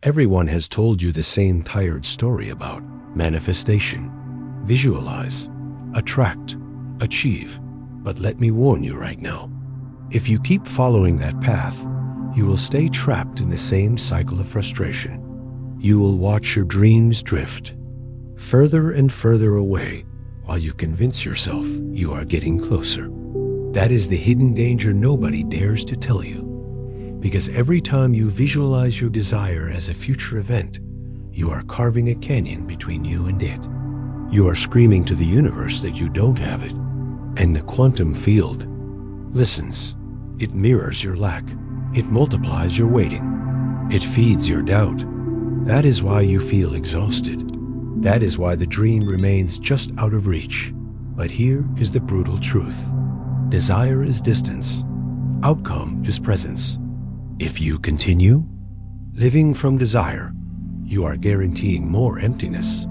Everyone has told you the same tired story about manifestation. Visualize, attract, achieve. But let me warn you right now. If you keep following that path, you will stay trapped in the same cycle of frustration. You will watch your dreams drift further and further away while you convince yourself you are getting closer. That is the hidden danger nobody dares to tell you. Because every time you visualize your desire as a future event, you are carving a canyon between you and it. You are screaming to the universe that you don't have it. And the quantum field listens. It mirrors your lack. It multiplies your waiting. It feeds your doubt. That is why you feel exhausted. That is why the dream remains just out of reach. But here is the brutal truth. Desire is distance. Outcome is presence. If you continue living from desire, you are guaranteeing more emptiness.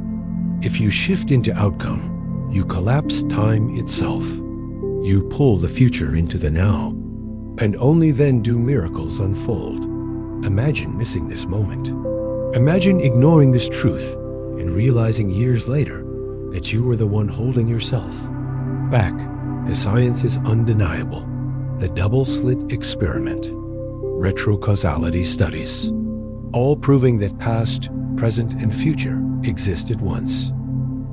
If you shift into outcome, you collapse time itself. You pull the future into the now, and only then do miracles unfold. Imagine missing this moment. Imagine ignoring this truth and realizing years later that you were the one holding yourself back. The science is undeniable. The double-slit experiment, retrocausality studies, all proving that past, present, and future exist at once.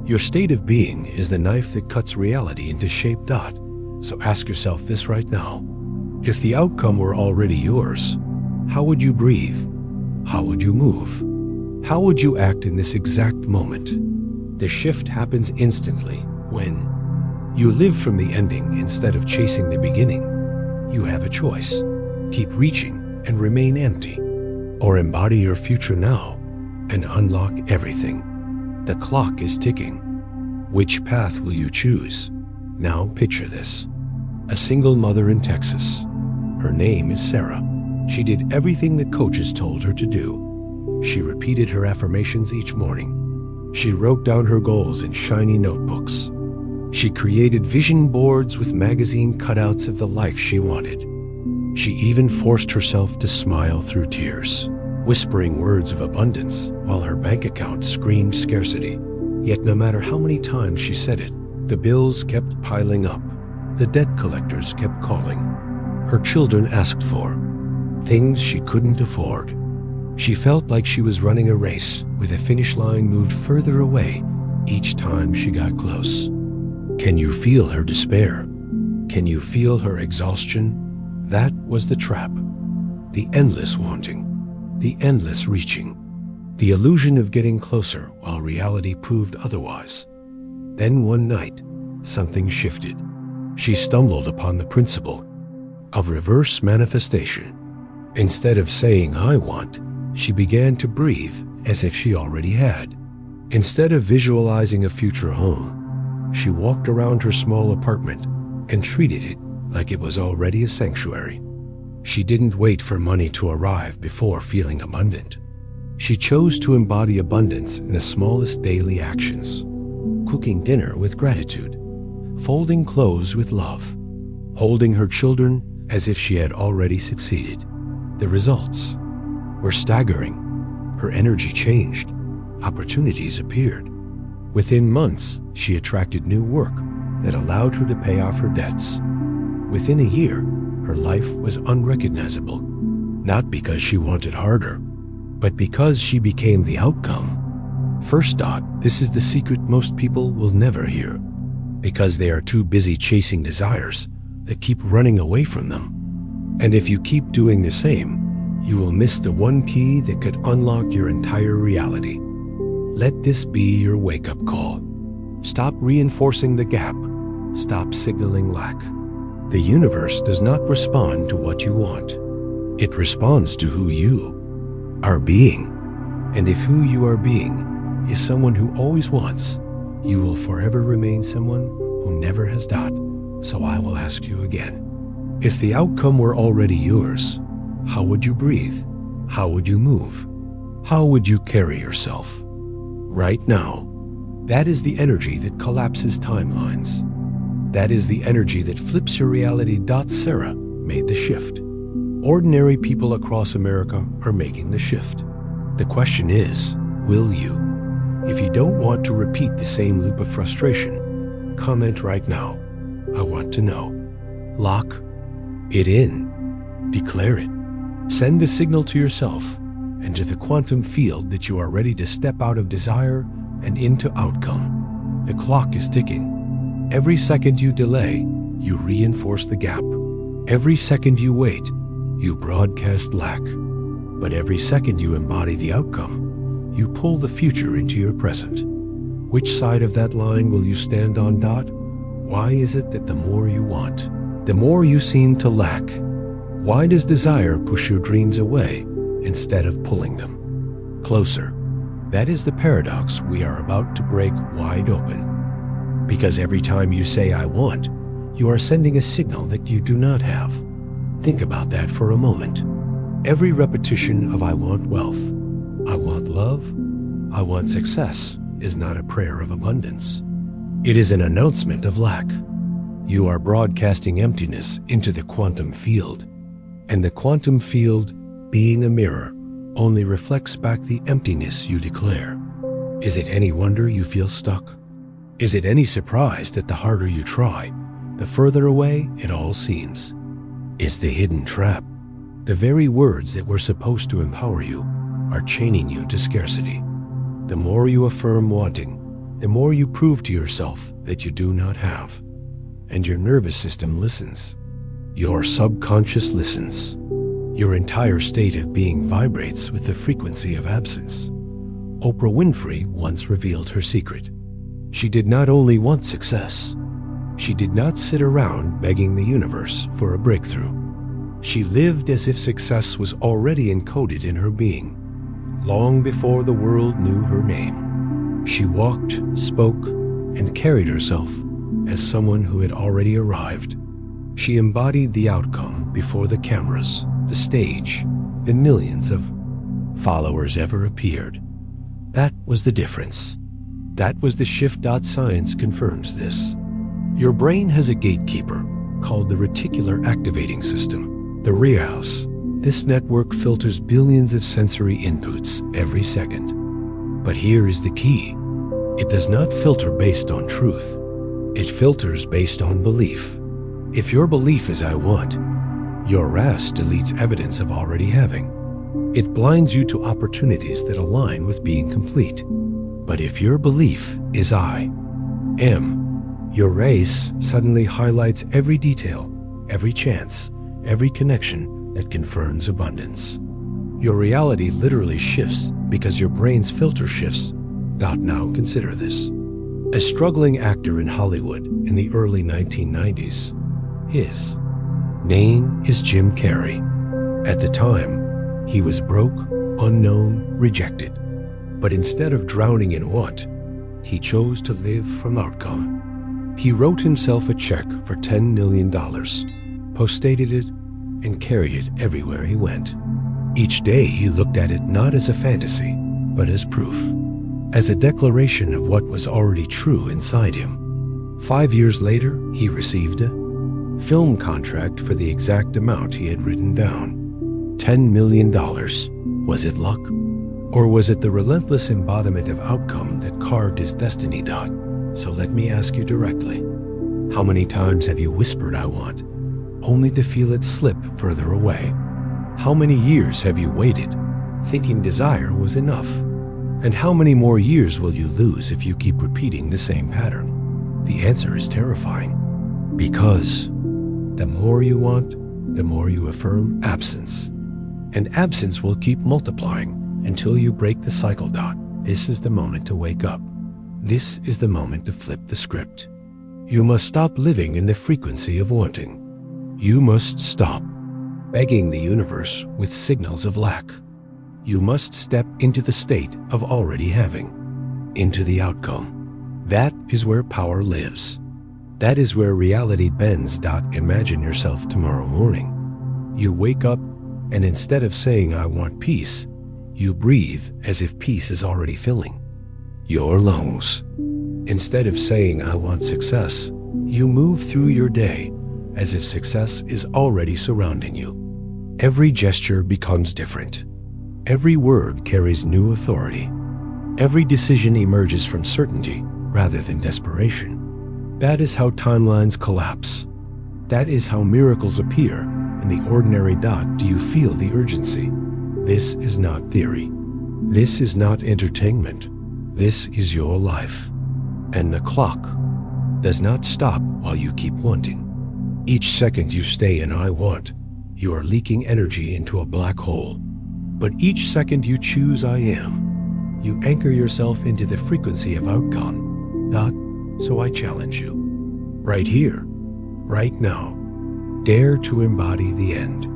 Your state of being is the knife that cuts reality into shaped dot. So ask yourself this right now. If the outcome were already yours, how would you breathe? How would you move? How would you act in this exact moment? The shift happens instantly when you live from the ending instead of chasing the beginning. You have a choice. Keep reaching and remain empty, or embody your future now and unlock everything. The clock is ticking. Which path will you choose? Now picture this. A single mother in Texas. Her name is Sarah. She did everything that coaches told her to do. She repeated her affirmations each morning. She wrote down her goals in shiny notebooks. She created vision boards with magazine cutouts of the life she wanted. She even forced herself to smile through tears, whispering words of abundance while her bank account screamed scarcity. Yet no matter how many times she said it, the bills kept piling up. The debt collectors kept calling. Her children asked for things she couldn't afford. She felt like she was running a race with the finish line moved further away each time she got close. Can you feel her despair? Can you feel her exhaustion? That was the trap. The endless wanting, the endless reaching, the illusion of getting closer while reality proved otherwise. Then one night, something shifted. She stumbled upon the principle of reverse manifestation. Instead of saying, "I want," she began to breathe as if she already had. Instead of visualizing a future home, she walked around her small apartment and treated it like it was already a sanctuary. She didn't wait for money to arrive before feeling abundant. She chose to embody abundance in the smallest daily actions. Cooking dinner with gratitude, folding clothes with love, holding her children as if she had already succeeded. The results were staggering. Her energy changed. Opportunities appeared. Within months, she attracted new work that allowed her to pay off her debts. Within a year, her life was unrecognizable, not because she wanted harder, but because she became the outcome. First dot, this is the secret most people will never hear, because they are too busy chasing desires that keep running away from them. And if you keep doing the same, you will miss the one key that could unlock your entire reality. Let this be your wake-up call. Stop reinforcing the gap. Stop signaling lack. The universe does not respond to what you want. It responds to who you are being. And if who you are being is someone who always wants, you will forever remain someone who never has dot. So I will ask you again. If the outcome were already yours, how would you breathe? How would you move? How would you carry yourself? Right now, that is the energy that collapses timelines. That is the energy that flips your reality. Sarah made the shift. Ordinary people across America are making the shift. The question is, will you? If you don't want to repeat the same loop of frustration, comment right now. I want to know. Lock it in. Declare it. Send the signal to yourself and to the quantum field that you are ready to step out of desire and into outcome. The clock is ticking. Every second you delay, you reinforce the gap. Every second you wait, you broadcast lack. But every second you embody the outcome, you pull the future into your present. Which side of that line will you stand on, Dot? Why is it that the more you want, the more you seem to lack? Why does desire push your dreams away instead of pulling them closer? That is the paradox we are about to break wide open. Because every time you say I want, you are sending a signal that you do not have. Think about that for a moment. Every repetition of I want wealth, I want love, I want success is not a prayer of abundance. It is an announcement of lack. You are broadcasting emptiness into the quantum field. And the quantum field, being a mirror, only reflects back the emptiness you declare. Is it any wonder you feel stuck? Is it any surprise that the harder you try, the further away it all seems? Is the hidden trap? The very words that were supposed to empower you are chaining you to scarcity. The more you affirm wanting, the more you prove to yourself that you do not have. And your nervous system listens. Your subconscious listens. Your entire state of being vibrates with the frequency of absence. Oprah Winfrey once revealed her secret. She did not only want success. She did not sit around begging the universe for a breakthrough. She lived as if success was already encoded in her being, long before the world knew her name. She walked, spoke, and carried herself as someone who had already arrived. She embodied the outcome before the cameras, the stage, and millions of followers ever appeared. That was the difference. That was the shift. Science confirms this. Your brain has a gatekeeper called the reticular activating system, the RAS. This network filters billions of sensory inputs every second. But here is the key. It does not filter based on truth. It filters based on belief. If your belief is I want, your RAS deletes evidence of already having. It blinds you to opportunities that align with being complete. But if your belief is I am, your RAS suddenly highlights every detail, every chance, every connection that confirms abundance. Your reality literally shifts because your brain's filter shifts. Now consider this. A struggling actor in Hollywood in the early 1990s. His name is Jim Carrey. At the time, he was broke, unknown, rejected. But instead of drowning in want, he chose to live from outcome. He wrote himself a check for $10 million, postdated it, and carried it everywhere he went. Each day he looked at it not as a fantasy, but as proof, as a declaration of what was already true inside him. 5 years later, he received a film contract for the exact amount he had written down. $10 million. Was it luck? Or was it the relentless embodiment of outcome that carved his destiny? So let me ask you directly. How many times have you whispered I want, only to feel it slip further away? How many years have you waited, thinking desire was enough? And how many more years will you lose if you keep repeating the same pattern? The answer is terrifying. Because the more you want, the more you affirm absence. And absence will keep multiplying until you break the cycle. This is the moment to wake up. This is the moment to flip the script. You must stop living in the frequency of wanting. You must stop begging the universe with signals of lack. You must step into the state of already having, into the outcome. That is where power lives. That is where reality bends. Imagine yourself tomorrow morning. You wake up, and instead of saying I want peace, you breathe as if peace is already filling your lungs. Instead of saying I want success, you move through your day as if success is already surrounding you. Every gesture becomes different. Every word carries new authority. Every decision emerges from certainty rather than desperation. That is how timelines collapse. That is how miracles appear in the ordinary dot. Do you feel the urgency? This is not theory. This is not entertainment. This is your life. And the clock does not stop while you keep wanting. Each second you stay in I want, you are leaking energy into a black hole. But each second you choose I am, you anchor yourself into the frequency of outcome. Dot, so I challenge you. Right here, right now, dare to embody the end.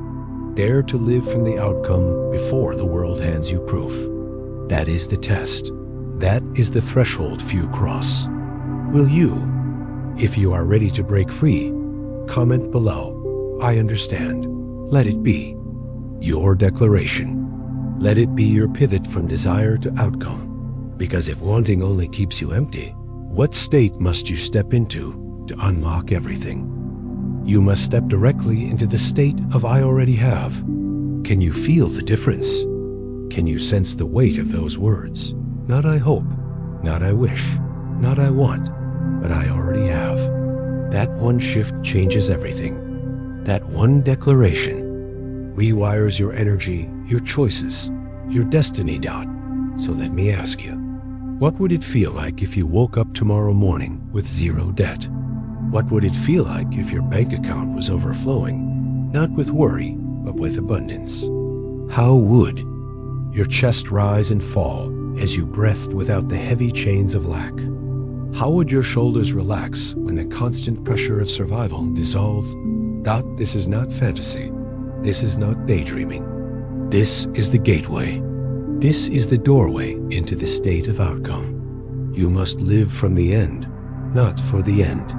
Dare to live from the outcome before the world hands you proof. That is the test. That is the threshold few cross. Will you, if you are ready to break free, comment below, I understand. Let it be your declaration. Let it be your pivot from desire to outcome. Because if wanting only keeps you empty, what state must you step into to unlock everything? You must step directly into the state of I already have. Can you feel the difference? Can you sense the weight of those words? Not I hope, not I wish, not I want, but I already have. That one shift changes everything. That one declaration rewires your energy, your choices, your destiny. Dot. So let me ask you, what would it feel like if you woke up tomorrow morning with zero debt? What would it feel like if your bank account was overflowing, not with worry, but with abundance? How would your chest rise and fall as you breathed without the heavy chains of lack? How would your shoulders relax when the constant pressure of survival dissolved? Dot. This is not fantasy. This is not daydreaming. This is the gateway. This is the doorway into the state of outcome. You must live from the end, not for the end.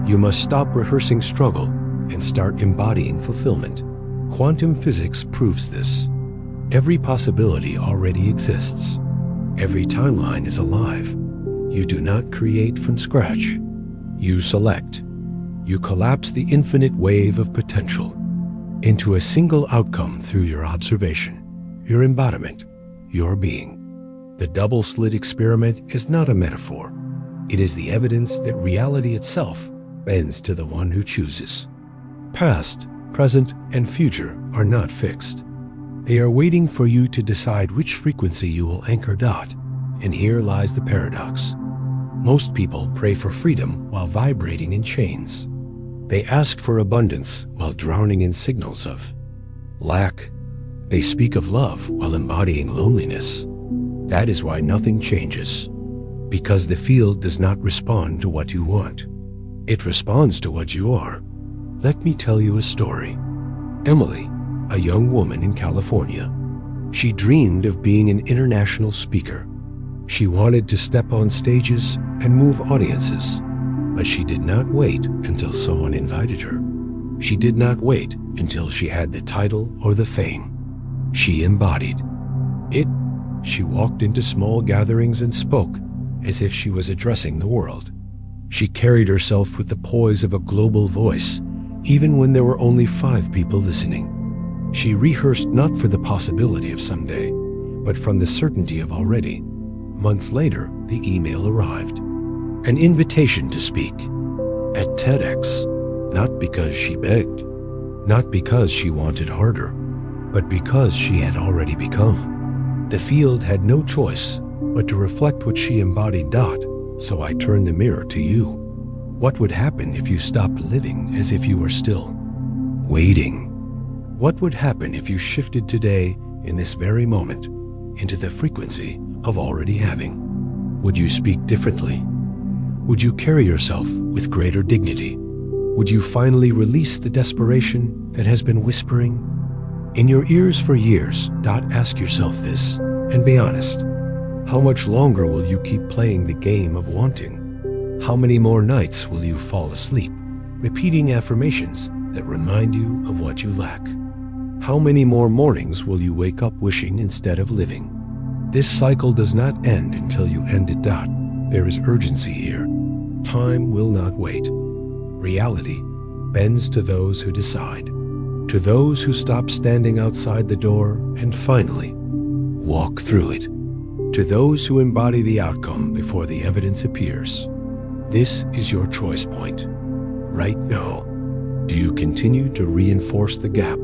You must stop rehearsing struggle and start embodying fulfillment. Quantum physics proves this. Every possibility already exists. Every timeline is alive. You do not create from scratch. You select. You collapse the infinite wave of potential into a single outcome through your observation, your embodiment, your being. The double-slit experiment is not a metaphor. It is the evidence that reality itself bends to the one who chooses. Past, present, and future are not fixed. They are waiting for you to decide which frequency you will anchor. Dot. And here lies the paradox. Most people pray for freedom while vibrating in chains. They ask for abundance while drowning in signals of lack. They speak of love while embodying loneliness. That is why nothing changes. Because the field does not respond to what you want. It responds to what you are. Let me tell you a story. Emily, a young woman in California. She dreamed of being an international speaker. She wanted to step on stages and move audiences, but she did not wait until someone invited her. She did not wait until she had the title or the fame. She embodied it. She walked into small gatherings and spoke as if she was addressing the world. She carried herself with the poise of a global voice, even when there were only 5 people listening. She rehearsed not for the possibility of someday, but from the certainty of already. Months later, the email arrived. An invitation to speak at TEDx, not because she begged, not because she wanted harder, but because she had already become. The field had no choice but to reflect what she embodied. Dot. So I turn the mirror to you. What would happen if you stopped living as if you were still waiting? What would happen if you shifted today, in this very moment, into the frequency of already having? Would you speak differently? Would you carry yourself with greater dignity? Would you finally release the desperation that has been whispering in your ears for years? Ask yourself this and be honest. How much longer will you keep playing the game of wanting? How many more nights will you fall asleep, repeating affirmations that remind you of what you lack? How many more mornings will you wake up wishing instead of living? This cycle does not end until you end it. There is urgency here. Time will not wait. Reality bends to those who decide, to those who stop standing outside the door and finally walk through it. To those who embody the outcome before the evidence appears, this is your choice point. Right now, do you continue to reinforce the gap,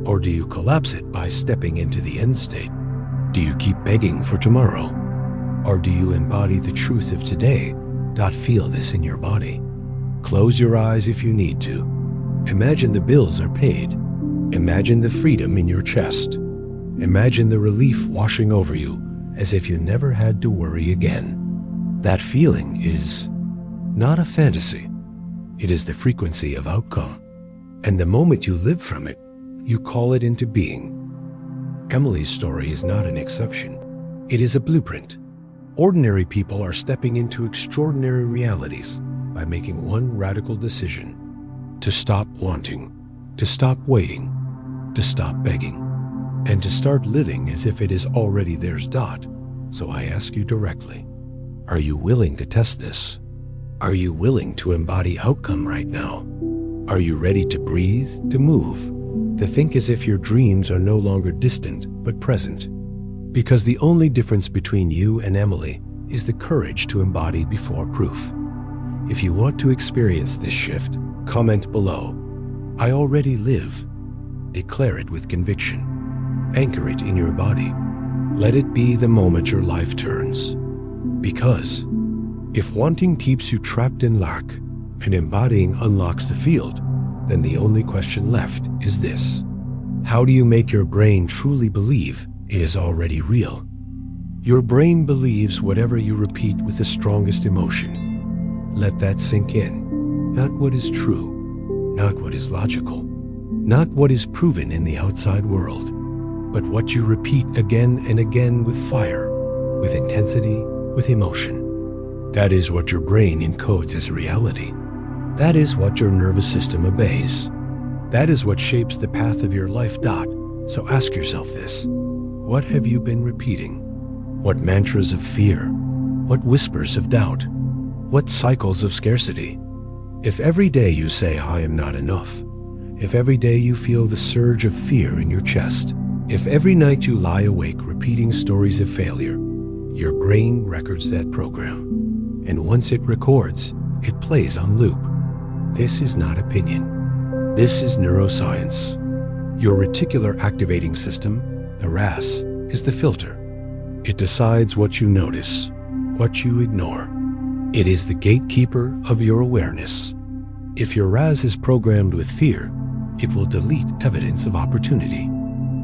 or do you collapse it by stepping into the end state? Do you keep begging for tomorrow, or do you embody the truth of today? Feel this in your body. Close your eyes if you need to. Imagine the bills are paid. Imagine the freedom in your chest. Imagine the relief washing over you as if you never had to worry again. That feeling is not a fantasy. It is the frequency of outcome. And the moment you live from it, you call it into being. Emily's story is not an exception. It is a blueprint. Ordinary people are stepping into extraordinary realities by making one radical decision: to stop wanting, to stop waiting, to stop begging, and to start living as if it is already theirs. So I ask you directly, are you willing to test this? Are you willing to embody outcome right now? Are you ready to breathe, to move, to think as if your dreams are no longer distant but present? Because the only difference between you and Emily is the courage to embody before proof. If you want to experience this shift, comment below. I already live. Declare it with conviction. Anchor it in your body. Let it be the moment your life turns. Because if wanting keeps you trapped in lack and embodying unlocks the field, then the only question left is this: how do you make your brain truly believe it is already real? Your brain believes whatever you repeat with the strongest emotion. Let that sink in. Not what is true, not what is logical, not what is proven in the outside world, but what you repeat again and again with fire, with intensity, with emotion. That is what your brain encodes as reality. That is what your nervous system obeys. That is what shapes the path of your life. So ask yourself this: what have you been repeating? What mantras of fear? What whispers of doubt? What cycles of scarcity? If every day you say, I am not enough, if every day you feel the surge of fear in your chest, if every night you lie awake repeating stories of failure, your brain records that program. And once it records, it plays on loop. This is not opinion. This is neuroscience. Your reticular activating system, the RAS, is the filter. It decides what you notice, what you ignore. It is the gatekeeper of your awareness. If your RAS is programmed with fear, it will delete evidence of opportunity.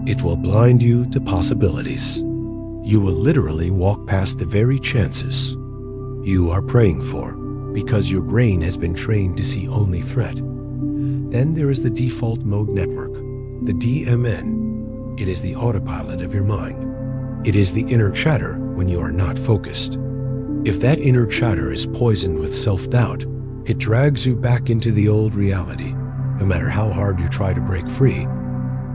It will blind you to possibilities. You will literally walk past the very chances you are praying for, because your brain has been trained to see only threat. Then there is the default mode network, the DMN. It is the autopilot of your mind. It is the inner chatter when you are not focused. If that inner chatter is poisoned with self-doubt, it drags you back into the old reality, no matter how hard you try to break free.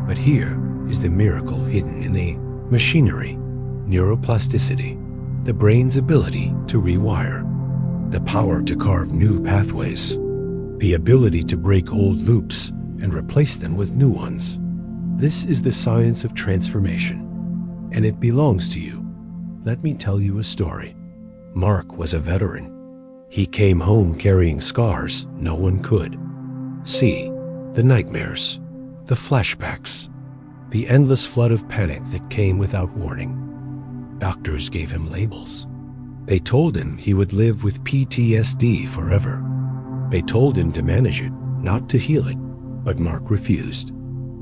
But here is the miracle hidden in the machinery: neuroplasticity, the brain's ability to rewire, the power to carve new pathways, the ability to break old loops and replace them with new ones. This is the science of transformation, and it belongs to you. Let me tell you a story. Mark was a veteran. He came home carrying scars no one could see: the nightmares, the flashbacks, the endless flood of panic that came without warning. Doctors gave him labels. They told him he would live with PTSD forever. They told him to manage it, not to heal it. But Mark refused.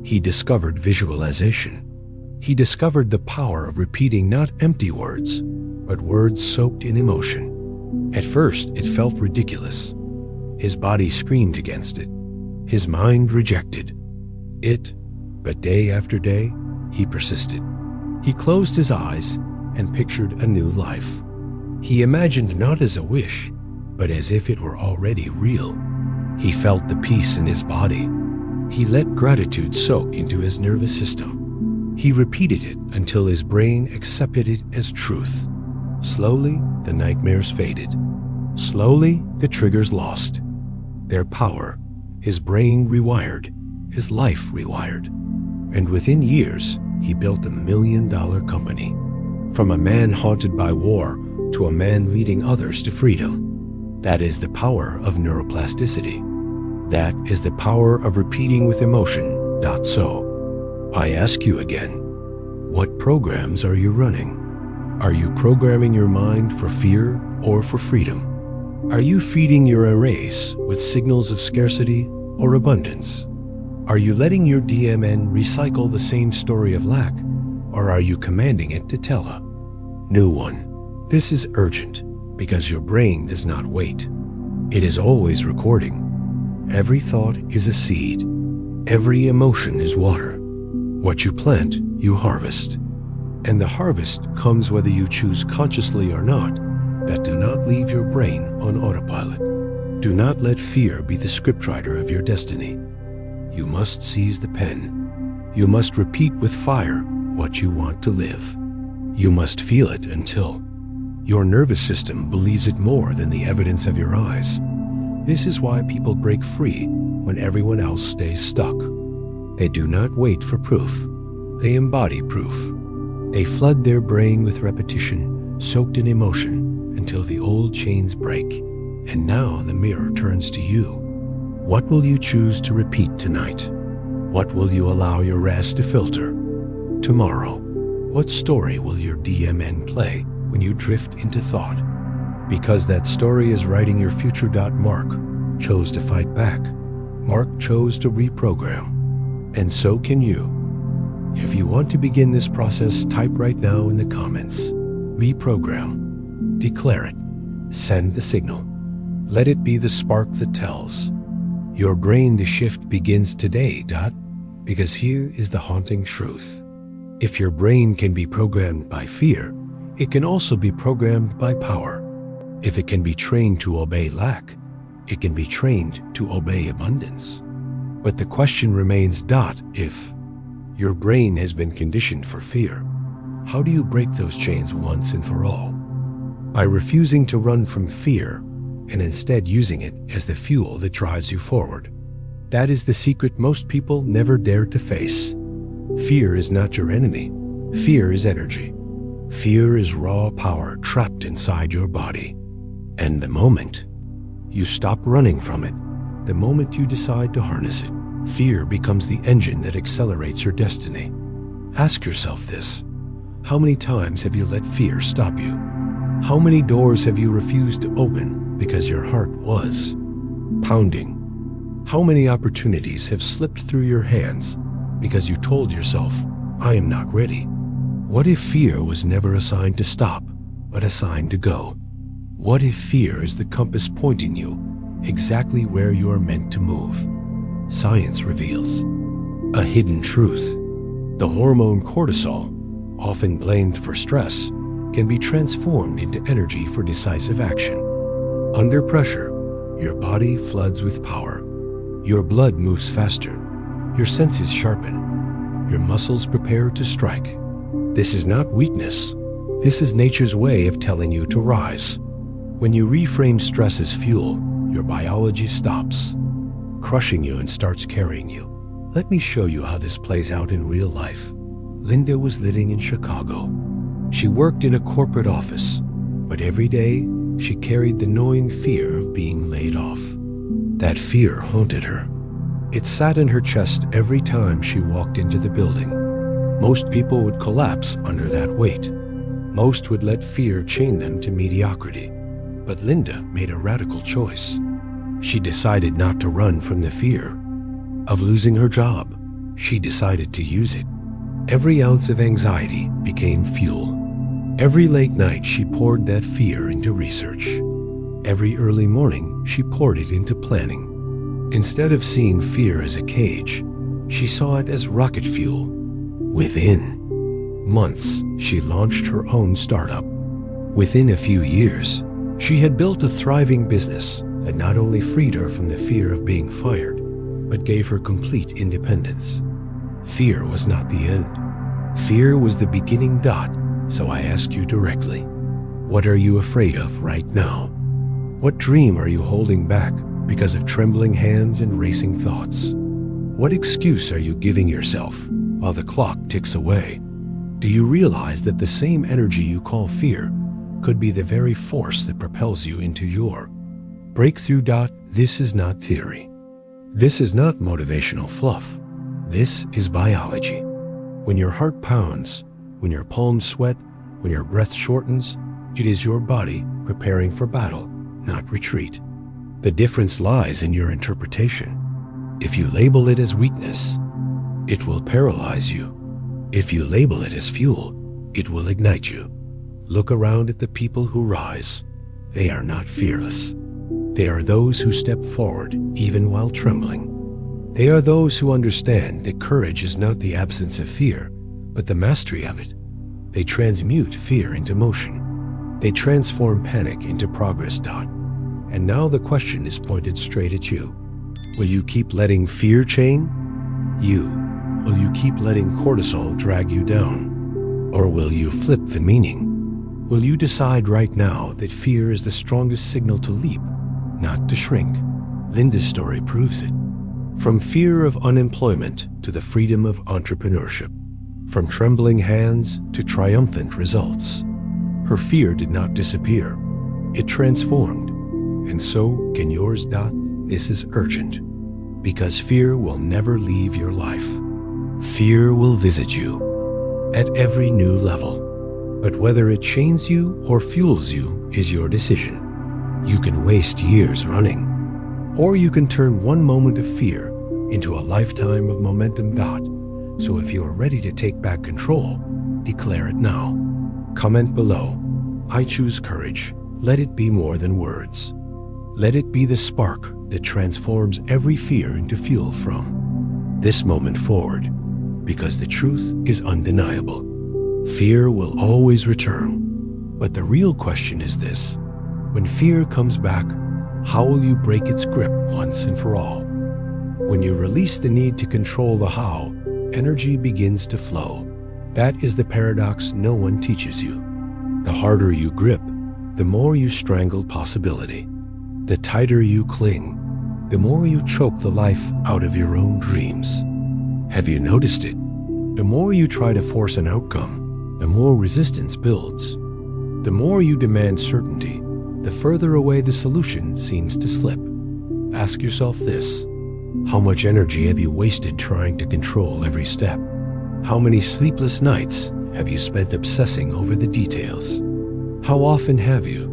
He discovered visualization. He discovered the power of repeating not empty words, but words soaked in emotion. At first, it felt ridiculous. His body screamed against it. His mind rejected it. But day after day, he persisted. He closed his eyes and pictured a new life. He imagined not as a wish, but as if it were already real. He felt the peace in his body. He let gratitude soak into his nervous system. He repeated it until his brain accepted it as truth. Slowly, the nightmares faded. Slowly, the triggers lost their power. His brain rewired, his life rewired. And within years, he built $1 million company. From a man haunted by war to a man leading others to freedom. That is the power of neuroplasticity. That is the power of repeating with emotion. So, I ask you again, what programs are you running? Are you programming your mind for fear or for freedom? Are you feeding your arrays with signals of scarcity or abundance? Are you letting your DMN recycle the same story of lack, or are you commanding it to tell a new one? This is urgent because your brain does not wait. It is always recording. Every thought is a seed. Every emotion is water. What you plant, you harvest. And the harvest comes whether you choose consciously or not. That do not leave your brain on autopilot. Do not let fear be the scriptwriter of your destiny. You must seize the pen. You must repeat with fire what you want to live. You must feel it until your nervous system believes it more than the evidence of your eyes. This is why people break free when everyone else stays stuck. They do not wait for proof. They embody proof. They flood their brain with repetition, soaked in emotion, until the old chains break. And now the mirror turns to you. What will you choose to repeat tonight? What will you allow your RAS to filter? Tomorrow, what story will your DMN play when you drift into thought? Because that story is writing your future. Mark chose to fight back. Mark chose to reprogram. And so can you. If you want to begin this process, type right now in the comments. Reprogram. Declare it. Send the signal. Let it be the spark that tells your brain the shift begins today. Because here is the haunting truth. If your brain can be programmed by fear, it can also be programmed by power. If it can be trained to obey lack, it can be trained to obey abundance. But the question remains, if your brain has been conditioned for fear, how do you break those chains once and for all? By refusing to run from fear and instead using it as the fuel that drives you forward. That is the secret most people never dare to face. Fear is not your enemy. Fear is energy. Fear is raw power trapped inside your body. And the moment you stop running from it, the moment you decide to harness it, fear becomes the engine that accelerates your destiny. Ask yourself this. How many times have you let fear stop you? How many doors have you refused to open because your heart was pounding? How many opportunities have slipped through your hands because you told yourself, I am not ready? What if fear was never assigned to stop, but assigned to go? What if fear is the compass pointing you exactly where you are meant to move? Science reveals a hidden truth. The hormone cortisol, often blamed for stress, can be transformed into energy for decisive action. Under pressure, your body floods with power. Your blood moves faster. Your senses sharpen. Your muscles prepare to strike. This is not weakness. This is nature's way of telling you to rise. When you reframe stress as fuel, your biology stops crushing you and starts carrying you. Let me show you how this plays out in real life. Linda was living in Chicago. She worked in a corporate office, but every day she carried the gnawing fear of being laid off. That fear haunted her. It sat in her chest every time she walked into the building. Most people would collapse under that weight. Most would let fear chain them to mediocrity. But Linda made a radical choice. She decided not to run from the fear of losing her job. She decided to use it. Every ounce of anxiety became fuel. Every late night she poured that fear into research. Every early morning she poured it into planning. Instead of seeing fear as a cage, she saw it as rocket fuel. Within months, she launched her own startup. Within a few years, she had built a thriving business that not only freed her from the fear of being fired, but gave her complete independence. Fear was not the end. Fear was the beginning. So I ask you directly, what are you afraid of right now? What dream are you holding back because of trembling hands and racing thoughts? What excuse are you giving yourself while the clock ticks away? Do you realize that the same energy you call fear could be the very force that propels you into your breakthrough? This is not theory. This is not motivational fluff. This is biology. When your heart pounds, when your palms sweat, when your breath shortens, it is your body preparing for battle, not retreat. The difference lies in your interpretation. If you label it as weakness, it will paralyze you. If you label it as fuel, it will ignite you. Look around at the people who rise. They are not fearless. They are those who step forward even while trembling. They are those who understand that courage is not the absence of fear, but the mastery of it. They transmute fear into motion. They transform panic into progress. And now the question is pointed straight at you. Will you keep letting fear chain you? Will you keep letting cortisol drag you down? Or will you flip the meaning? Will you decide right now that fear is the strongest signal to leap, not to shrink? Linda's story proves it. From fear of unemployment to the freedom of entrepreneurship. From trembling hands to triumphant results. Her fear did not disappear. It transformed. And so can yours. This is urgent. Because fear will never leave your life. Fear will visit you at every new level. But whether it chains you or fuels you is your decision. You can waste years running. Or you can turn one moment of fear into a lifetime of momentum. So if you are ready to take back control, declare it now. Comment below. I choose courage. Let it be more than words. Let it be the spark that transforms every fear into fuel from this moment forward, because the truth is undeniable. Fear will always return. But the real question is this: when fear comes back, how will you break its grip once and for all? When you release the need to control the how, energy begins to flow. That is the paradox no one teaches you. The harder you grip, the more you strangle possibility. The tighter you cling, the more you choke the life out of your own dreams. Have you noticed it? The more you try to force an outcome, the more resistance builds. The more you demand certainty, the further away the solution seems to slip. Ask yourself this: how much energy have you wasted trying to control every step? How many sleepless nights have you spent obsessing over the details? How often have you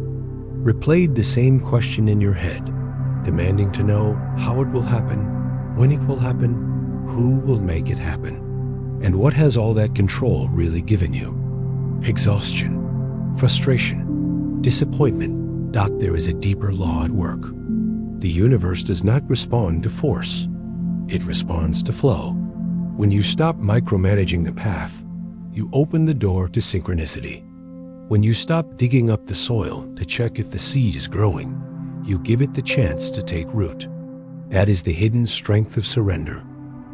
replayed the same question in your head, demanding to know how it will happen, when it will happen, who will make it happen? And what has all that control really given you? Exhaustion, frustration, disappointment. There is a deeper law at work. The universe does not respond to force. It responds to flow. When you stop micromanaging the path, you open the door to synchronicity. When you stop digging up the soil to check if the seed is growing, you give it the chance to take root. That is the hidden strength of surrender.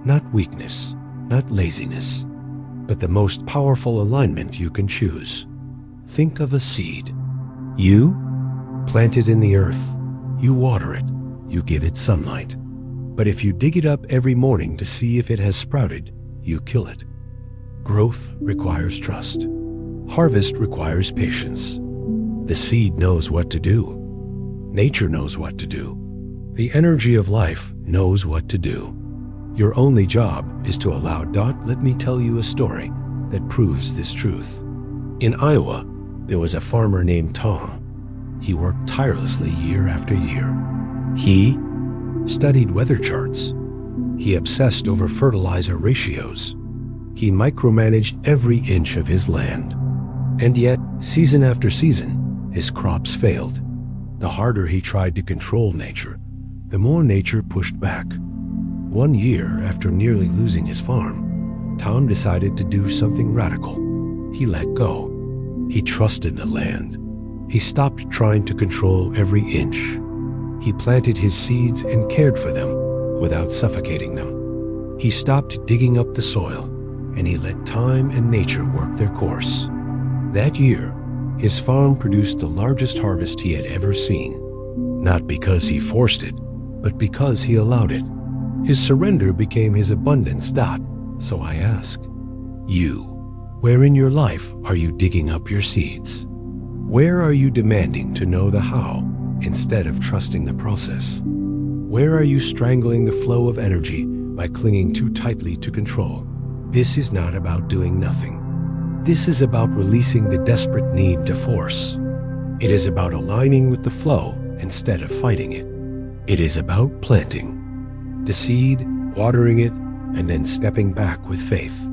Not weakness, not laziness, but the most powerful alignment you can choose. Think of a seed. You plant it in the earth. You water it. You give it sunlight. But if you dig it up every morning to see if it has sprouted, you kill it. Growth requires trust. Harvest requires patience. The seed knows what to do. Nature knows what to do. The energy of life knows what to do. Your only job is to allow. Let me tell you a story that proves this truth. In Iowa, there was a farmer named Tom. He worked tirelessly year after year. He studied weather charts. He obsessed over fertilizer ratios. He micromanaged every inch of his land. And yet, season after season, his crops failed. The harder he tried to control nature, the more nature pushed back. One year, after nearly losing his farm, Tom decided to do something radical. He let go. He trusted the land. He stopped trying to control every inch. He planted his seeds and cared for them without suffocating them. He stopped digging up the soil, and he let time and nature work their course. That year, his farm produced the largest harvest he had ever seen. Not because he forced it, but because he allowed it. His surrender became his abundance. So I ask, you, where in your life are you digging up your seeds? Where are you demanding to know the how instead of trusting the process? Where are you strangling the flow of energy by clinging too tightly to control? This is not about doing nothing. This is about releasing the desperate need to force. It is about aligning with the flow instead of fighting it. It is about planting the seed, watering it, and then stepping back with faith.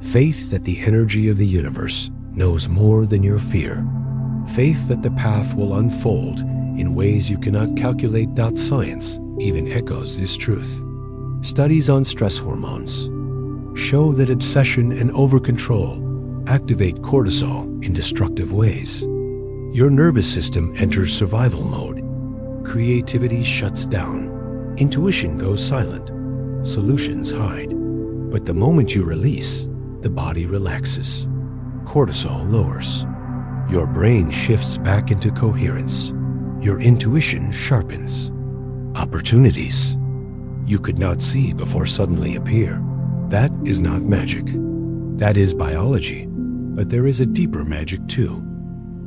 Faith that the energy of the universe knows more than your fear. Faith that the path will unfold in ways you cannot calculate. Science even echoes this truth. Studies on stress hormones show that obsession and over-control activate cortisol in destructive ways. Your nervous system enters survival mode. Creativity shuts down. Intuition goes silent. Solutions hide. But the moment you release, the body relaxes. Cortisol lowers. Your brain shifts back into coherence. Your intuition sharpens. Opportunities you could not see before suddenly appear. That is not magic. That is biology. But there is a deeper magic too.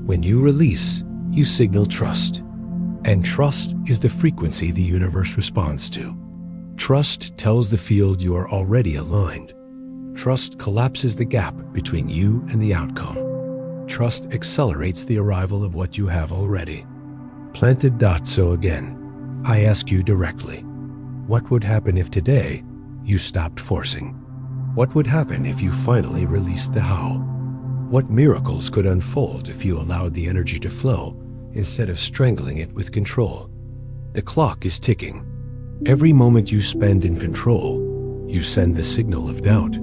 When you release, you signal trust. And trust is the frequency the universe responds to. Trust tells the field you are already aligned. Trust collapses the gap between you and the outcome. Trust accelerates the arrival of what you have already. Planted. So again, I ask you directly, what would happen if today you stopped forcing? What would happen if you finally released the how? What miracles could unfold if you allowed the energy to flow instead of strangling it with control? The clock is ticking. Every moment you spend in control, you send the signal of doubt.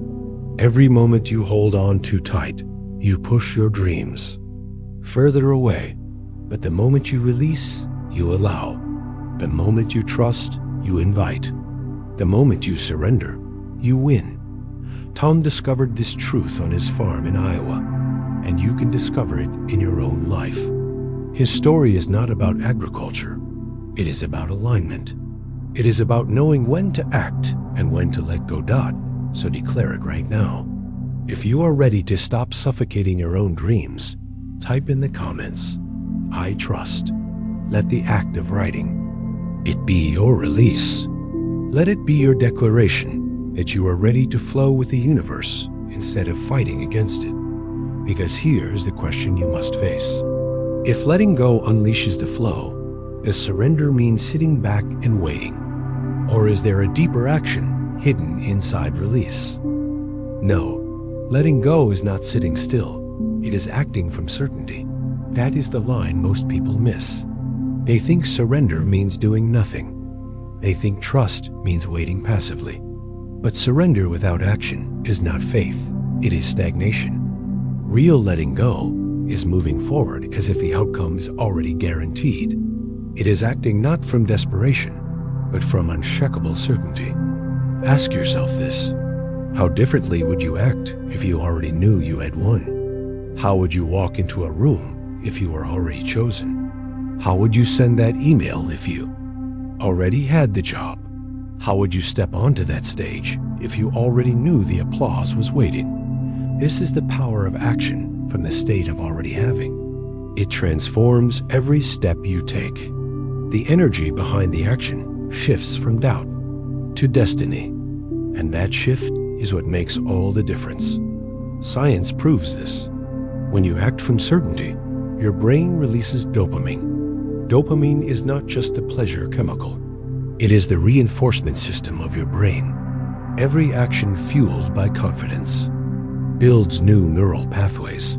Every moment you hold on too tight, you push your dreams further away. But the moment you release, you allow. The moment you trust, you invite. The moment you surrender, you win. Tom discovered this truth on his farm in Iowa, and you can discover it in your own life. His story is not about agriculture. It is about alignment. It is about knowing when to act and when to let go. So declare it right now. If you are ready to stop suffocating your own dreams, type in the comments, I trust. Let the act of writing it be your release. Let it be your declaration that you are ready to flow with the universe instead of fighting against it. Because here's the question you must face. If letting go unleashes the flow, does surrender mean sitting back and waiting? Or is there a deeper action hidden inside release? No, letting go is not sitting still. It is acting from certainty. That is the line most people miss. They think surrender means doing nothing. They think trust means waiting passively. But surrender without action is not faith. It is stagnation. Real letting go is moving forward as if the outcome is already guaranteed. It is acting not from desperation, but from unshakable certainty. Ask yourself this. How differently would you act if you already knew you had won? How would you walk into a room if you were already chosen? How would you send that email if you already had the job? How would you step onto that stage if you already knew the applause was waiting? This is the power of action from the state of already having. It transforms every step you take. The energy behind the action shifts from doubt to destiny. And that shift is what makes all the difference. Science proves this. When you act from certainty, your brain releases dopamine. Dopamine is not just a pleasure chemical. It is the reinforcement system of your brain. Every action fueled by confidence builds new neural pathways.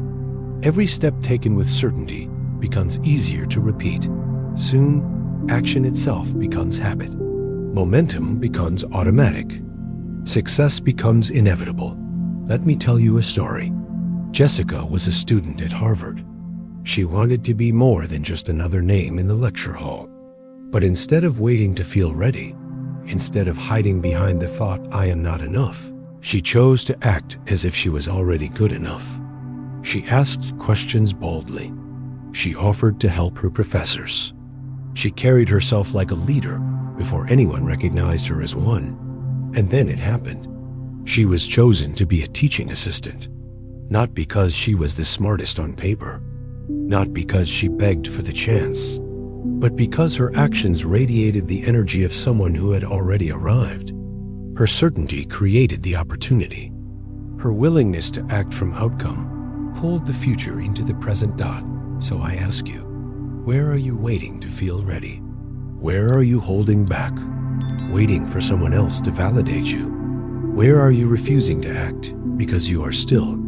Every step taken with certainty becomes easier to repeat. Soon, action itself becomes habit. Momentum becomes automatic. Success becomes inevitable. Let me tell you a story. Jessica was a student at Harvard. She wanted to be more than just another name in the lecture hall. But instead of waiting to feel ready, instead of hiding behind the thought, I am not enough, she chose to act as if she was already good enough. She asked questions boldly. She offered to help her professors. She carried herself like a leader before anyone recognized her as one. And then it happened. She was chosen to be a teaching assistant, not because she was the smartest on paper, not because she begged for the chance, but because her actions radiated the energy of someone who had already arrived. Her certainty created the opportunity. Her willingness to act from outcome pulled the future into the present dot. So I ask you, where are you waiting to feel ready? Where are you holding back, waiting for someone else to validate you? Where are you refusing to act because you are still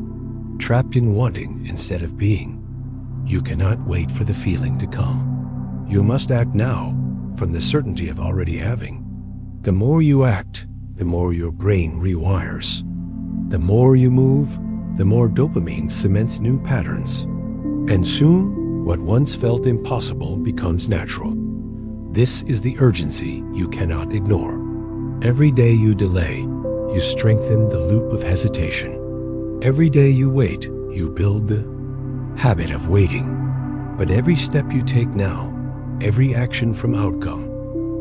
trapped in wanting instead of being? You cannot wait for the feeling to come. You must act now from the certainty of already having. The more you act, the more your brain rewires. The more you move, the more dopamine cements new patterns. And soon, what once felt impossible becomes natural. This is the urgency you cannot ignore. Every day you delay, you strengthen the loop of hesitation. Every day you wait, you build the habit of waiting. But every step you take now, every action from outcome,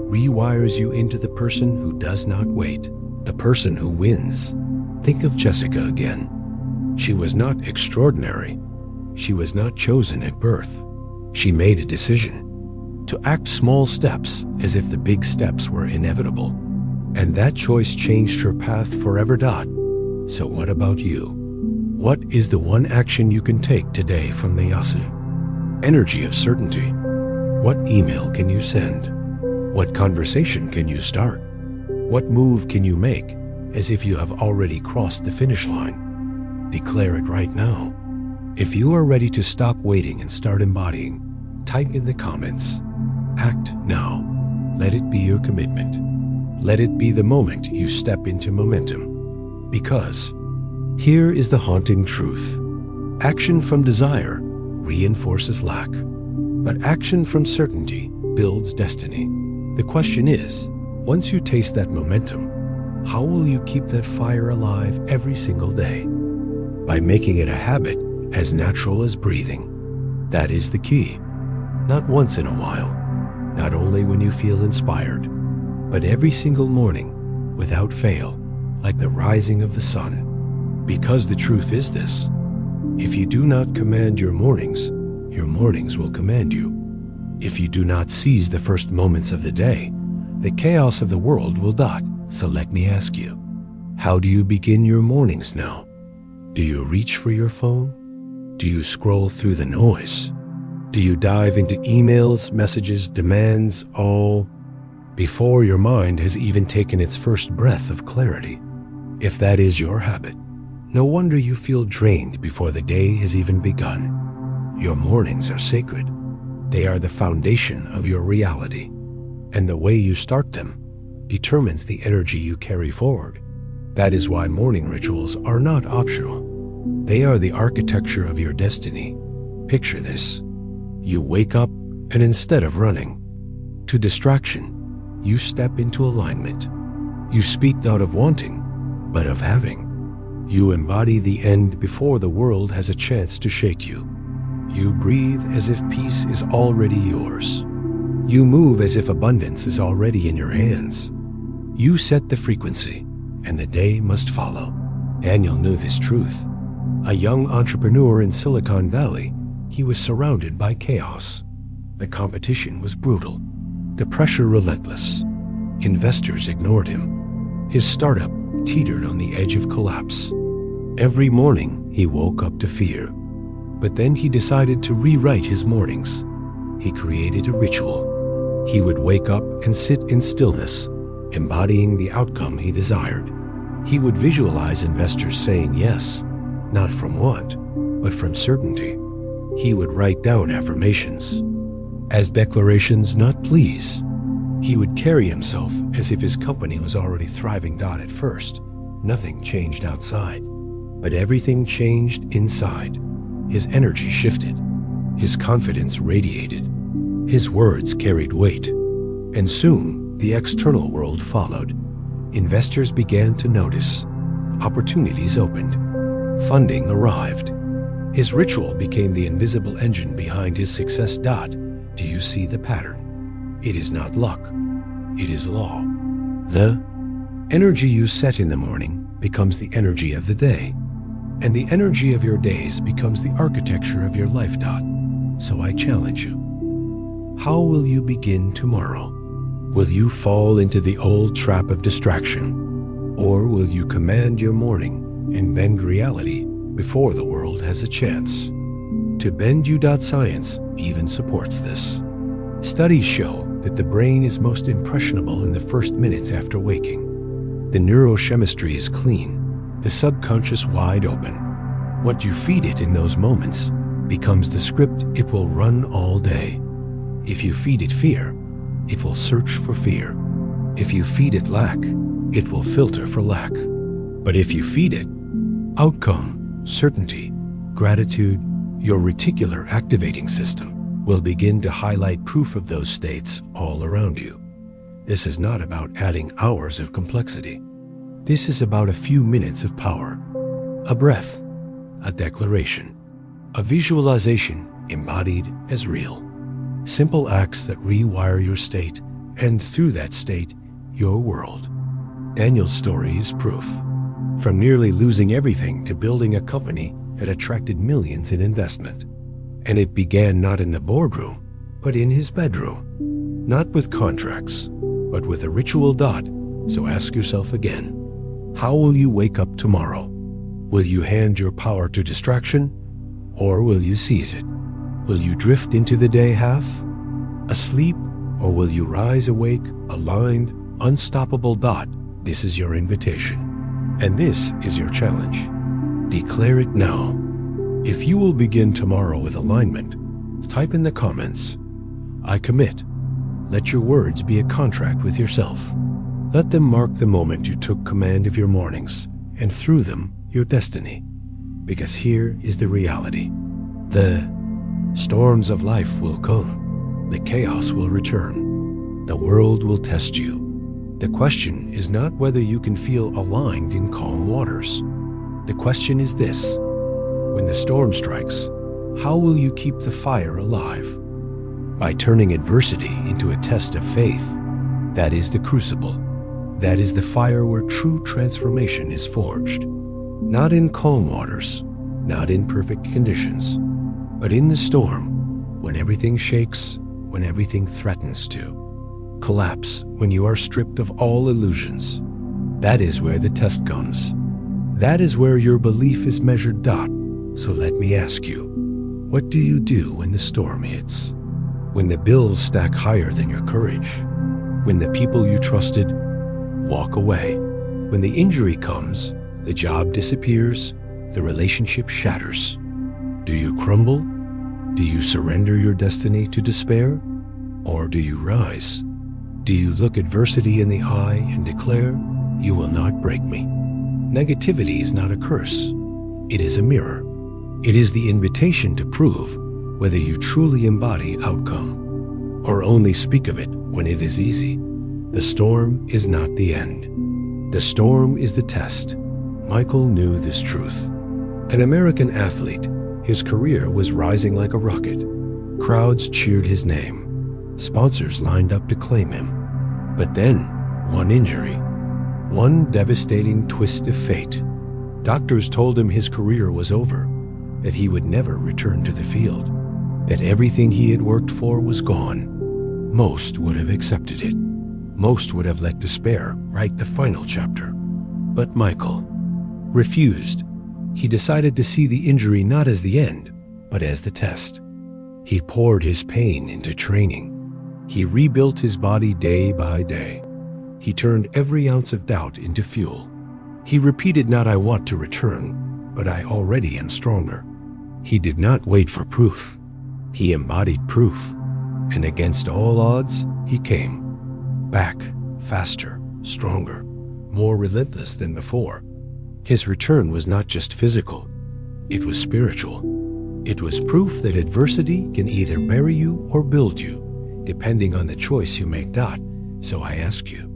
rewires you into the person who does not wait, the person who wins. Think of Jessica again. She was not extraordinary. She was not chosen at birth. She made a decision to act small steps as if the big steps were inevitable. And that choice changed her path forever. So what about you? What is the one action you can take today from the energy of certainty? What email can you send? What conversation can you start? What move can you make as if you have already crossed the finish line? Declare it right now. If you are ready to stop waiting and start embodying, type in the comments. Act now. Let it be your commitment. Let it be the moment you step into momentum. Because here is the haunting truth. Action from desire reinforces lack, but action from certainty builds destiny. The question is, once you taste that momentum, how will you keep that fire alive every single day? By making it a habit as natural as breathing. That is the key. Not once in a while, not only when you feel inspired, but every single morning, without fail, like the rising of the sun. Because the truth is this: if you do not command your mornings will command you. If you do not seize the first moments of the day, the chaos of the world will dot. So let me ask you, how do you begin your mornings now? Do you reach for your phone? Do you scroll through the noise? Do you dive into emails, messages, demands, all before your mind has even taken its first breath of clarity? If that is your habit, no wonder you feel drained before the day has even begun. Your mornings are sacred. They are the foundation of your reality, and the way you start them determines the energy you carry forward. That is why morning rituals are not optional. They are the architecture of your destiny. Picture this. You wake up, and instead of running to distraction, you step into alignment. You speak not of wanting, but of having. You embody the end before the world has a chance to shake you. You breathe as if peace is already yours. You move as if abundance is already in your hands. You set the frequency, and the day must follow. Daniel knew this truth. A young entrepreneur in Silicon Valley, he was surrounded by chaos. The competition was brutal, the pressure relentless. Investors ignored him. His startup teetered on the edge of collapse. Every morning, he woke up to fear. But then he decided to rewrite his mornings. He created a ritual. He would wake up and sit in stillness, embodying the outcome he desired. He would visualize investors saying yes, not from want, but from certainty. He would write down affirmations as declarations, not pleas. He would carry himself as if his company was already thriving. At first, nothing changed outside, but everything changed inside. His energy shifted. His confidence radiated. His words carried weight. And soon, the external world followed. Investors began to notice. Opportunities opened. Funding arrived. His ritual became the invisible engine behind his success. Do you see the pattern? It is not luck. It is law. The energy you set in the morning becomes the energy of the day. And the energy of your days becomes the architecture of your life. So I challenge you. How will you begin tomorrow? Will you fall into the old trap of distraction? Or will you command your morning and bend reality before the world has a chance? To bend you. Science even supports this. Studies show that the brain is most impressionable in the first minutes after waking. The neurochemistry is clean, the subconscious wide open. What you feed it in those moments becomes the script it will run all day. If you feed it fear, it will search for fear. If you feed it lack, it will filter for lack. But if you feed it outcome, certainty, gratitude, your reticular activating system will begin to highlight proof of those states all around you. This is not about adding hours of complexity. This is about a few minutes of power, a breath, a declaration, a visualization embodied as real. Simple acts that rewire your state, and through that state, your world. Daniel's story is proof. From nearly losing everything to building a company that attracted millions in investment. And it began not in the boardroom, but in his bedroom. Not with contracts, but with a ritual. So ask yourself again, how will you wake up tomorrow? Will you hand your power to distraction, or will you seize it? Will you drift into the day half asleep, or will you rise awake, aligned, unstoppable? This is your invitation. And this is your challenge. Declare it now. If you will begin tomorrow with alignment, type in the comments, I commit. Let your words be a contract with yourself. Let them mark the moment you took command of your mornings, and through them, your destiny. Because here is the reality. The storms of life will come. The chaos will return. The world will test you. The question is not whether you can feel aligned in calm waters. The question is this: when the storm strikes, how will you keep the fire alive? By turning adversity into a test of faith. That is the crucible. That is the fire where true transformation is forged. Not in calm waters, not in perfect conditions, but in the storm, when everything shakes, when everything threatens to collapse, when you are stripped of all illusions. That is where the test comes. That is where your belief is measured. So let me ask you, what do you do when the storm hits? When the bills stack higher than your courage? When the people you trusted walk away? When the injury comes, the job disappears, the relationship shatters? Do you crumble? Do you surrender your destiny to despair? Or do you rise? Do you look adversity in the eye and declare, you will not break me? Negativity is not a curse. It is a mirror. It is the invitation to prove whether you truly embody outcome, or only speak of it when it is easy. The storm is not the end. The storm is the test. Michael knew this truth. An American athlete, his career was rising like a rocket. Crowds cheered his name. Sponsors lined up to claim him. But then, one injury, one devastating twist of fate. Doctors told him his career was over, that he would never return to the field, that everything he had worked for was gone. Most would have accepted it. Most would have let despair write the final chapter. But Michael refused. He decided to see the injury not as the end, but as the test. He poured his pain into training. He rebuilt his body day by day. He turned every ounce of doubt into fuel. He repeated not I want to return, but I already am stronger. He did not wait for proof. He embodied proof, and against all odds, he came. Back, faster, stronger, more relentless than before. His return was not just physical, it was spiritual. It was proof that adversity can either bury you or build you, depending on the choice you make. So I ask you,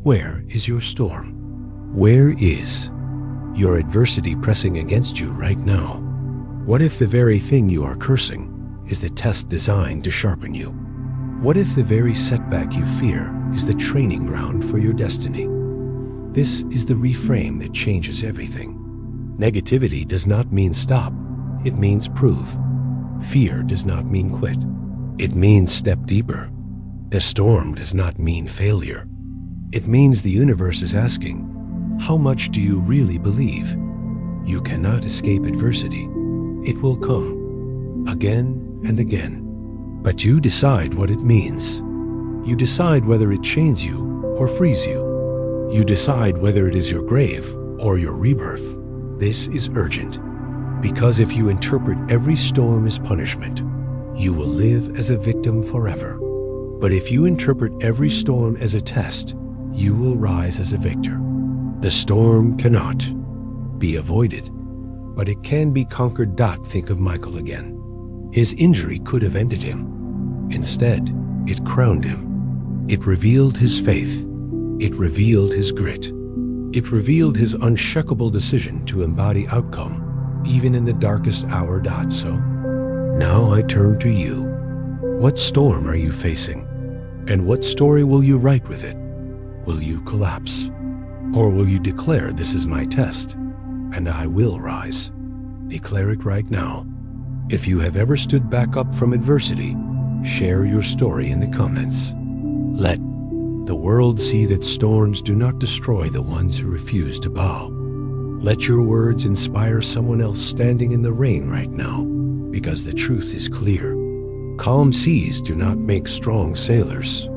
where is your storm? Where is your adversity pressing against you right now? What if the very thing you are cursing is the test designed to sharpen you? What if the very setback you fear is the training ground for your destiny? This is the reframe that changes everything. Negativity does not mean stop, it means prove. Fear does not mean quit, it means step deeper. The storm does not mean failure. It means the universe is asking, how much do you really believe? You cannot escape adversity. It will come, again and again. But you decide what it means. You decide whether it chains you or frees you. You decide whether it is your grave or your rebirth. This is urgent, because if you interpret every storm as punishment, you will live as a victim forever. But if you interpret every storm as a test, you will rise as a victor. The storm cannot be avoided, but it can be conquered. Think of Michael again. His injury could have ended him. Instead, it crowned him. It revealed his faith. It revealed his grit. It revealed his unshakable decision to embody outcome, even in the darkest hour. So, now I turn to you. What storm are you facing? And what story will you write with it? Will you collapse? Or will you declare, this is my test, and I will rise? Declare it right now. If you have ever stood back up from adversity, share your story in the comments. Let the world see that storms do not destroy the ones who refuse to bow. Let your words inspire someone else standing in the rain right now, because the truth is clear. Calm seas do not make strong sailors.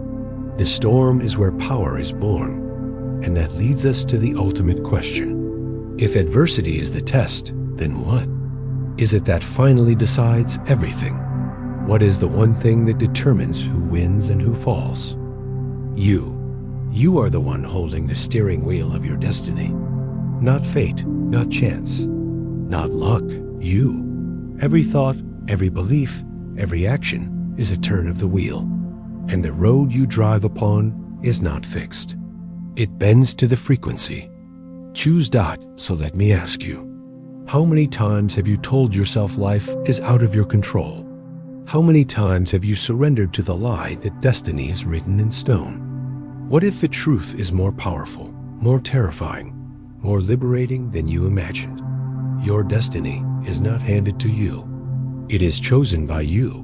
The storm is where power is born, and that leads us to the ultimate question. If adversity is the test, then what? Is it that finally decides everything? What is the one thing that determines who wins and who falls? You are the one holding the steering wheel of your destiny. Not fate, not chance, not luck, you. Every thought, every belief, every action is a turn of the wheel. And the road you drive upon is not fixed. It bends to the frequency. Choose. So let me ask you, how many times have you told yourself life is out of your control? How many times have you surrendered to the lie that destiny is written in stone? What if the truth is more powerful, more terrifying, more liberating than you imagined? Your destiny is not handed to you. It is chosen by you.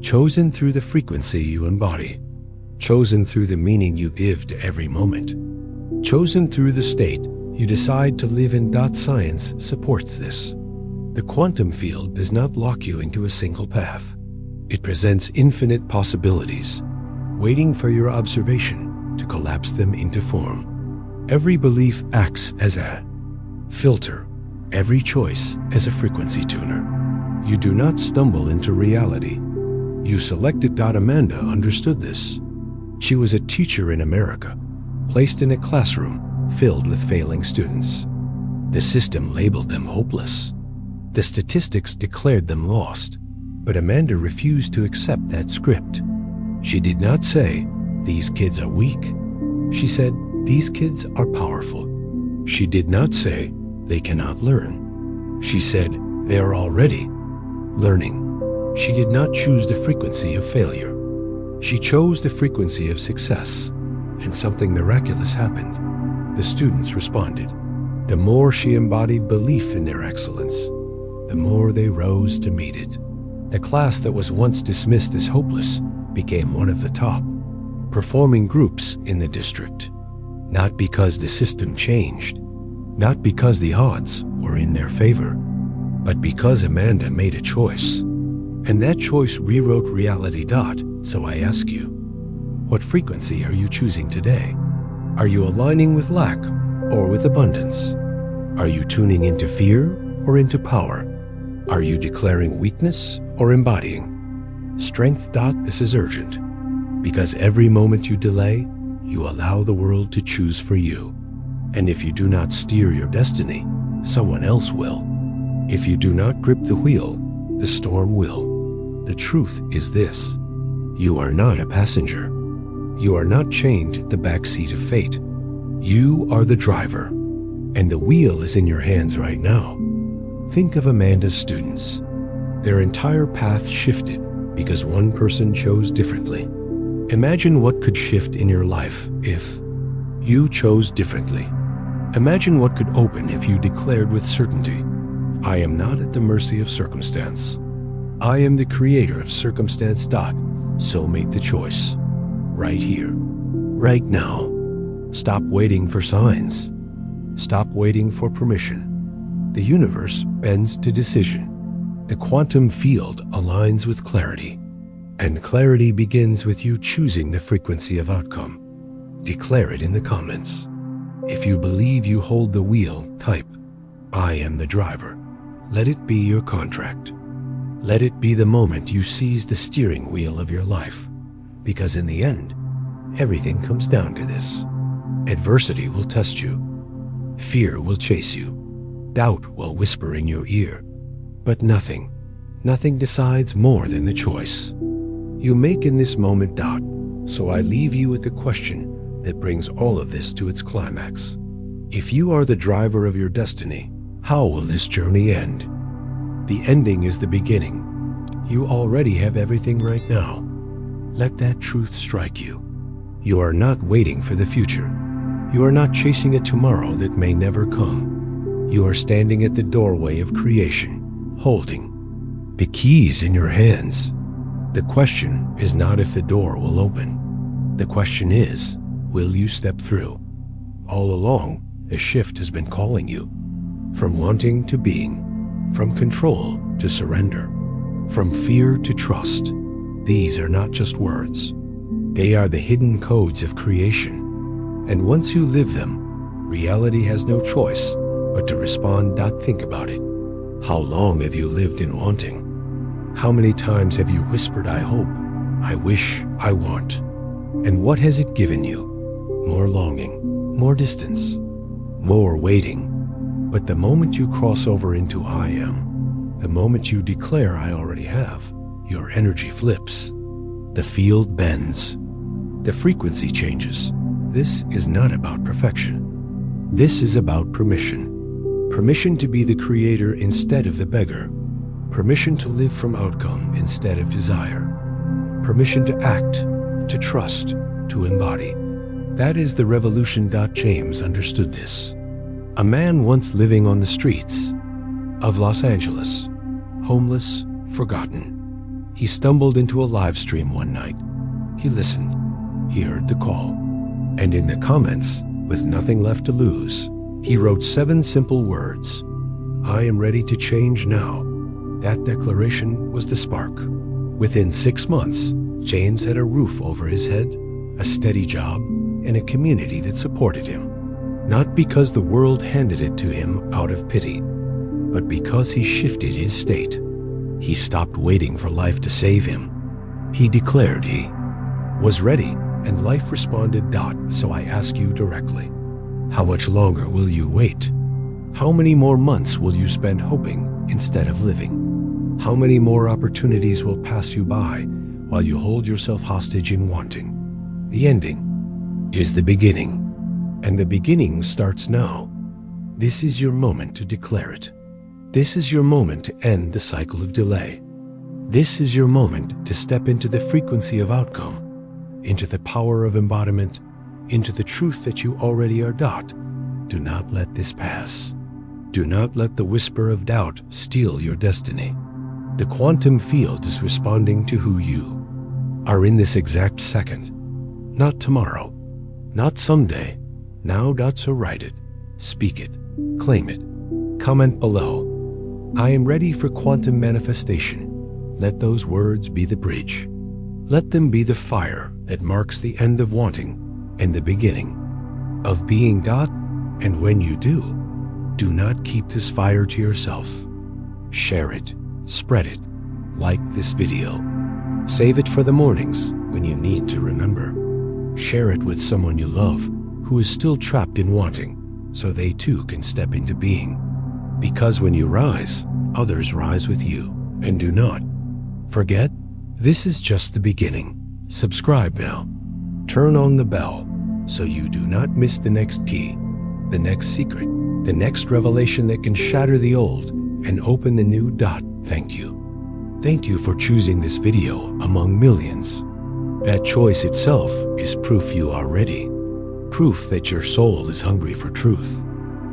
Chosen through the frequency you embody. Chosen through the meaning you give to every moment. Chosen through the state you decide to live in. Science supports this. The quantum field does not lock you into a single path. It presents infinite possibilities, waiting for your observation to collapse them into form. Every belief acts as a filter, every choice as a frequency tuner. You do not stumble into reality. You select it. Amanda understood this. She was a teacher in America, placed in a classroom filled with failing students. The system labeled them hopeless. The statistics declared them lost. But Amanda refused to accept that script. She did not say, these kids are weak. She said, these kids are powerful. She did not say, they cannot learn. She said, they are already learning. She did not choose the frequency of failure. She chose the frequency of success, and something miraculous happened. The students responded. The more she embodied belief in their excellence, the more they rose to meet it. The class that was once dismissed as hopeless became one of the top performing groups in the district. Not because the system changed, not because the odds were in their favor, but because Amanda made a choice. And that choice rewrote reality. So I ask you, what frequency are you choosing today? Are you aligning with lack or with abundance? Are you tuning into fear or into power? Are you declaring weakness or embodying strength? This is urgent, because every moment you delay, you allow the world to choose for you. And if you do not steer your destiny, someone else will. If you do not grip the wheel, the storm will. The truth is this: you are not a passenger. You are not chained to the back seat of fate. You are the driver, and the wheel is in your hands right now. Think of Amanda's students. Their entire path shifted because one person chose differently. Imagine what could shift in your life if You chose differently. Imagine what could open if you declared with certainty, I am not at the mercy of circumstance. I am the creator of circumstance. So make the choice. Right here. Right now. Stop waiting for signs. Stop waiting for permission. The universe bends to decision. The quantum field aligns with clarity. And clarity begins with you choosing the frequency of outcome. Declare it in the comments. If you believe you hold the wheel, type, I am the driver. Let it be your contract. Let it be the moment you seize the steering wheel of your life. Because in the end, everything comes down to this. Adversity will test you. Fear will chase you. Doubt will whisper in your ear. But nothing decides more than the choice you make in this moment. So I leave you with the question that brings all of this to its climax. If you are the driver of your destiny, how will this journey end? The ending is the beginning. You already have everything right now. Let that truth strike you. You are not waiting for the future. You are not chasing a tomorrow that may never come. You are standing at the doorway of creation, holding the keys in your hands. The question is not if the door will open. The question is, will you step through? All along, the shift has been calling you. From wanting to being. From control to surrender. From fear to trust. These are not just words. They are the hidden codes of creation. And once you live them, reality has no choice but to respond. Think about it. How long have you lived in wanting? How many times have you whispered, I hope, I wish, I want? And what has it given you? More longing, more distance, more waiting. But the moment you cross over into I am, the moment you declare I already have, your energy flips. The field bends. The frequency changes. This is not about perfection. This is about permission. Permission to be the creator instead of the beggar. Permission to live from outcome instead of desire. Permission to act, to trust, to embody. That is the revolution. James understood this. A man once living on the streets of Los Angeles, homeless, forgotten. He stumbled into a live stream one night. He listened. He heard the call. And in the comments, with nothing left to lose, he wrote 7 simple words. I am ready to change now. That declaration was the spark. Within 6 months, James had a roof over his head, a steady job, and a community that supported him. Not because the world handed it to him out of pity, but because he shifted his state. He stopped waiting for life to save him. He declared he was ready, and life responded. So I ask you directly, how much longer will you wait? How many more months will you spend hoping instead of living? How many more opportunities will pass you by while you hold yourself hostage in wanting? The ending is the beginning, and the beginning starts now. This is your moment to declare it. This is your moment to end the cycle of delay. This is your moment to step into the frequency of outcome, into the power of embodiment, into the truth that you already are. Do not let this pass. Do not let the whisper of doubt steal your destiny. The quantum field is responding to who you are in this exact second. Not tomorrow, not someday. Now. So write it, speak it, claim it. Comment below. I am ready for quantum manifestation. Let those words be the bridge. Let them be the fire that marks the end of wanting and the beginning of being. And when you do not keep this fire to yourself. Share it, spread it, like this video. Save it for the mornings when you need to remember. Share it with someone you love who is still trapped in wanting, so they too can step into being. Because when you rise, others rise with you. And do not forget, this is just the beginning. Subscribe now. Turn on the bell so you do not miss the next key, the next secret, the next revelation that can shatter the old and open the new. Thank you. Thank you for choosing this video among millions. That choice itself is proof you are ready. Proof proof that your soul is hungry for truth.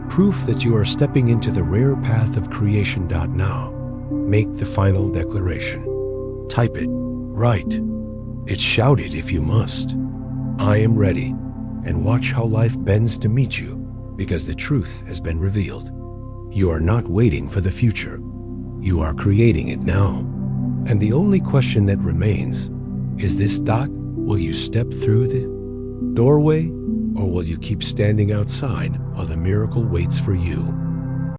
Proof that you are stepping into the rare path of creation. Now, make the final declaration. Type it. Write it. Shout it if you must. I am ready. And watch how life bends to meet you, because the truth has been revealed. You are not waiting for the future. You are creating it now. And the only question that remains is this. Will you step through the doorway, or will you keep standing outside while the miracle waits for you?